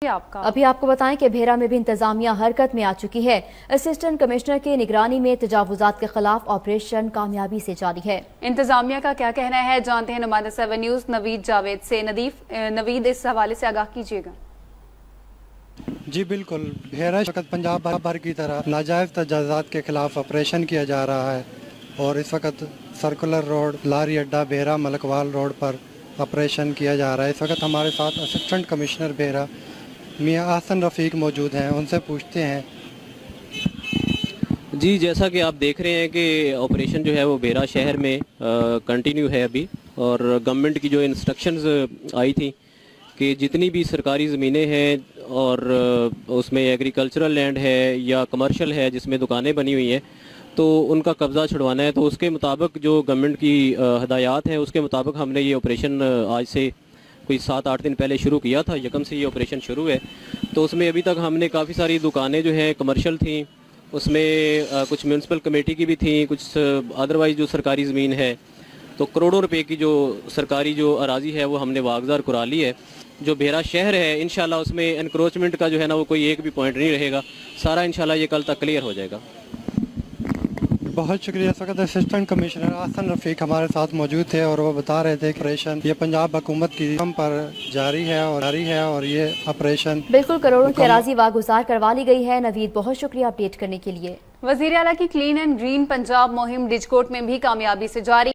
شکریہ آپ کا۔ ابھی آپ کو بتائیں کہ بھیرا میں بھی انتظامیہ حرکت میں آ چکی ہے۔ اسسٹنٹ کمشنر کی نگرانی میں تجاوزات کے خلاف آپریشن کامیابی سے جاری ہے۔ انتظامیہ کا کیا کہنا ہے، جانتے ہیں نمائندہ 7 نیوز نوید جاوید سے۔ نوید، اس حوالے سے آگاہ کیجیے گا۔ جی بالکل، بھیرا وقت پنجاب بھر کی طرح ناجائز تجاوزات کے خلاف آپریشن کیا جا رہا ہے، اور اس وقت سرکولر روڈ، لاری اڈا، بھیرا ملکوال روڈ پر آپریشن کیا جا رہا ہے۔ اس وقت ہمارے ساتھ اسسٹنٹ کمشنر بھیرا میاں احسن رفیق موجود ہیں، ان سے پوچھتے ہیں۔ جی، جیسا کہ آپ دیکھ رہے ہیں کہ آپریشن جو ہے وہ بھیرا شہر میں کنٹینیو ہے ابھی، اور گورنمنٹ کی جو انسٹرکشنز آئی تھیں کہ جتنی بھی سرکاری زمینیں ہیں اور اس میں ایگریکلچرل لینڈ ہے یا کمرشل ہے جس میں دکانیں بنی ہوئی ہیں، تو ان کا قبضہ چھڑوانا ہے۔ تو اس کے مطابق جو گورنمنٹ کی ہدایات ہیں اس کے مطابق ہم نے یہ آپریشن آج سے کوئی 7-8 دن پہلے شروع کیا تھا، یکم سے یہ آپریشن شروع ہے۔ تو اس میں ابھی تک ہم نے کافی ساری دکانیں جو ہیں کمرشل تھیں، اس میں کچھ میونسپل کمیٹی کی بھی تھیں، کچھ ادروائز جو سرکاری زمین ہے، تو کروڑوں روپے کی جو سرکاری جو اراضی ہے وہ ہم نے واگزار کرا لی ہے۔ جو بھیرا شہر ہے انشاءاللہ اس میں انکروچمنٹ کا جو ہے نا وہ کوئی ایک بھی پوائنٹ نہیں رہے گا، سارا انشاءاللہ یہ کل تک کلیئر ہو جائے گا۔ بہت شکریہ۔ اس وقت اسسٹنٹ کمشنر احسن رفیق ہمارے ساتھ موجود تھے، اور وہ بتا رہے تھے کہ آپریشن یہ پنجاب حکومت کی ہم پر جاری ہے اور یہ آپریشن بالکل کروڑوں کی اراضی واگزار کروا لی گئی ہے۔ نوید، بہت شکریہ اپڈیٹ کرنے کے لیے۔ وزیر اعلیٰ کی کلین اینڈ گرین پنجاب مہم ڈیجکوٹ میں بھی کامیابی سے جاری۔